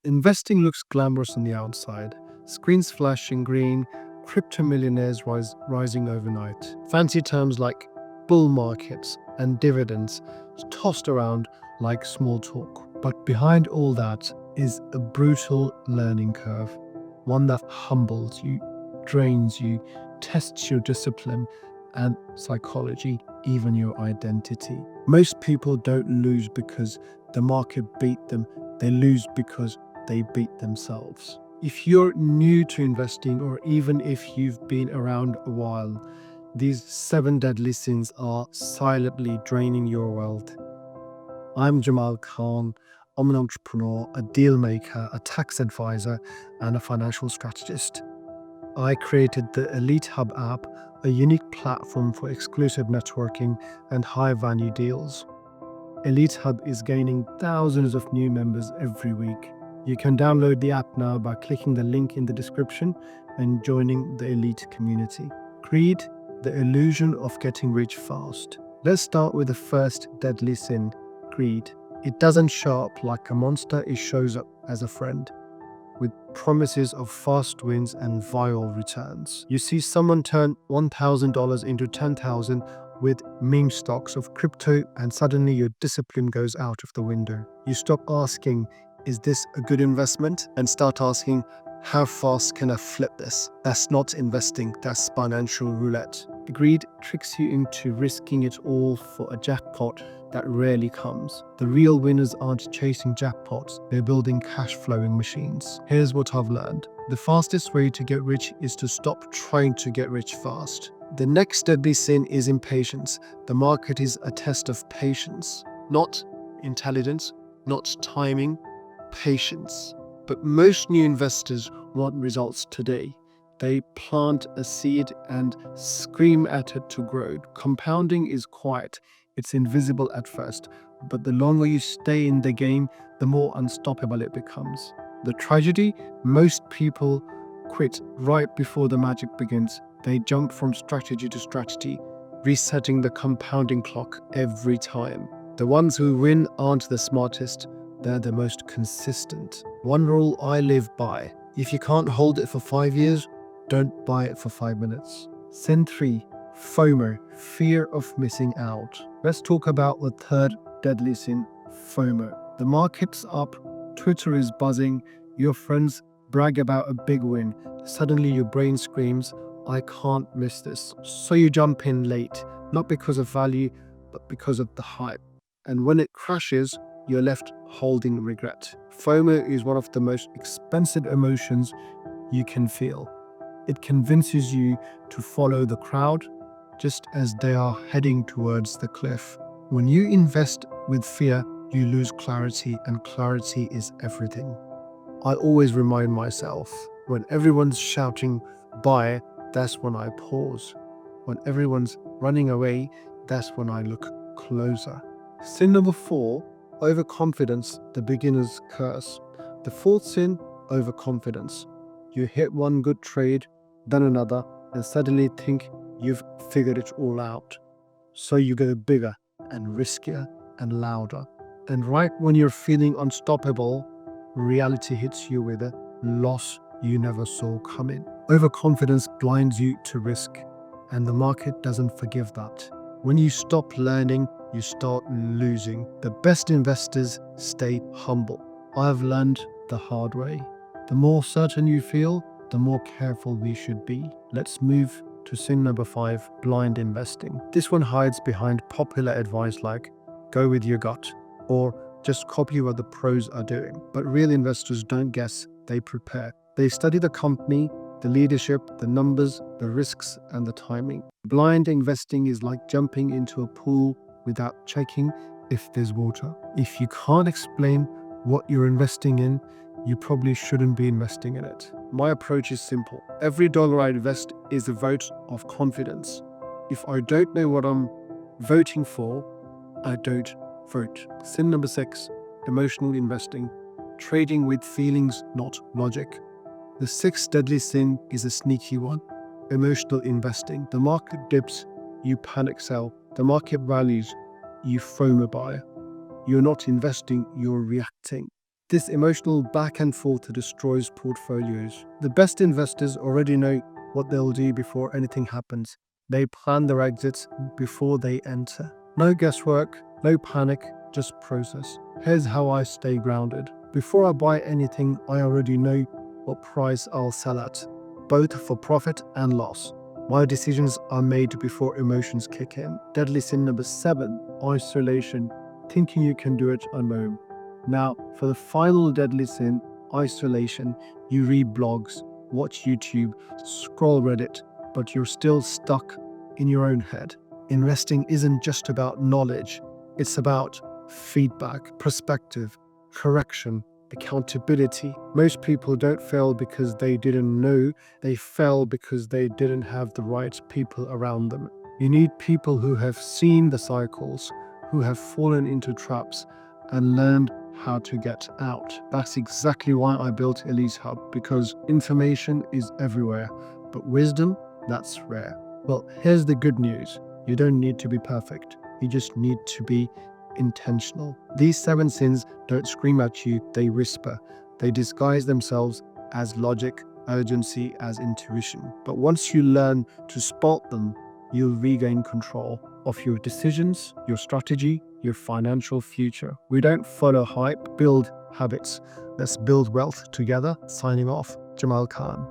Investing looks glamorous on the outside. Screens flashing green, crypto millionaires rising overnight. Fancy terms like bull markets and dividends tossed around like small talk. But behind all that is a brutal learning curve, one that humbles you, drains you, tests your discipline and psychology, even your identity. Most people don't lose because the market beat them, they lose because they beat themselves. If you're new to investing, or even if you've been around a while, these 7 deadly sins are silently draining your wealth. I'm Jamal Khan. I'm an entrepreneur, a deal maker, a tax advisor, and a financial strategist. I created the Elite Hub app, a unique platform for exclusive networking and high-value deals. Elite Hub is gaining thousands of new members every week. You can download the app now by clicking the link in the description and joining the elite community. Greed, the illusion of getting rich fast. Let's start with the first deadly sin, greed. It doesn't show up like a monster, it shows up as a friend, with promises of fast wins and viral returns. You see someone turn $1,000 into $10,000 with meme stocks of crypto, and suddenly your discipline goes out of the window. You stop asking, is this a good investment? And start asking, how fast can I flip this? That's not investing, that's financial roulette. Greed tricks you into risking it all for a jackpot that rarely comes. The real winners aren't chasing jackpots, they're building cash flowing machines. Here's what I've learned. The fastest way to get rich is to stop trying to get rich fast. The next deadly sin is impatience. The market is a test of patience, not intelligence, not timing, patience. But most new investors want results today. They plant a seed and scream at it to grow. Compounding is quiet. It's invisible at first, but the longer you stay in the game, the more unstoppable it becomes. The tragedy, most people quit right before the magic begins. They jump from strategy to strategy, resetting the compounding clock every time. The ones who win aren't the smartest, they're the most consistent. One rule I live by: if you can't hold it for 5 years, don't buy it for 5 minutes. Sin 3, FOMO, fear of missing out. Let's talk about the third deadly sin, FOMO. The market's up, Twitter is buzzing, your friends brag about a big win. Suddenly your brain screams, I can't miss this. So you jump in late, not because of value, but because of the hype. And when it crashes, you're left holding regret. FOMO is one of the most expensive emotions you can feel. It convinces you to follow the crowd, just as they are heading towards the cliff. When you invest with fear, you lose clarity, and clarity is everything. I always remind myself, when everyone's shouting buy, that's when I pause. When everyone's running away, that's when I look closer. Sin number 4, overconfidence, the beginner's curse. The fourth sin, overconfidence. You hit one good trade, then another, and suddenly think you've figured it all out. So you go bigger and riskier and louder. And right when you're feeling unstoppable, reality hits you with a loss you never saw coming. Overconfidence blinds you to risk, and the market doesn't forgive that. When you stop learning, you start losing. The best investors stay humble. I have learned the hard way. The more certain you feel, the more careful we should be. Let's move to sin number 5, blind investing. This one hides behind popular advice like, go with your gut, or just copy what the pros are doing. But real investors don't guess, they prepare. They study the company, the leadership, the numbers, the risks, and the timing. Blind investing is like jumping into a pool without checking if there's water. If you can't explain what you're investing in, you probably shouldn't be investing in it. My approach is simple. Every dollar I invest is a vote of confidence. If I don't know what I'm voting for, I don't vote. Sin number 6, emotional investing. Trading with feelings, not logic. The 6th deadly sin is a sneaky one. Emotional investing. The market dips, you panic sell. The market rallies, you FOMO buy. You're not investing, you're reacting. this emotional back and forth that destroys portfolios. The best investors already know what they'll do before anything happens. They plan their exits before they enter. No guesswork, no panic, just process. Here's how I stay grounded. Before I buy anything, I already know what price I'll sell at, both for profit and loss. My decisions are made before emotions kick in. Deadly sin number 7, isolation, thinking you can do it alone. Now, for the final deadly sin, isolation, you read blogs, watch YouTube, scroll Reddit, but you're still stuck in your own head. Investing isn't just about knowledge, it's about feedback, perspective, correction, accountability. Most people don't fail because they didn't know, they fell because they didn't have the right people around them. You need people who have seen the cycles, who have fallen into traps and learned how to get out. That's exactly why I built Elise Hub, because information is everywhere, but wisdom, that's rare. Well, here's the good news. You don't need to be perfect. You just need to be intentional. These 7 sins don't scream at you, they whisper. They disguise themselves as logic, urgency, as intuition. But once you learn to spot them, you'll regain control of your decisions, your strategy, your financial future. We don't follow hype, build habits. Let's build wealth together. Signing off, Jamal Khan.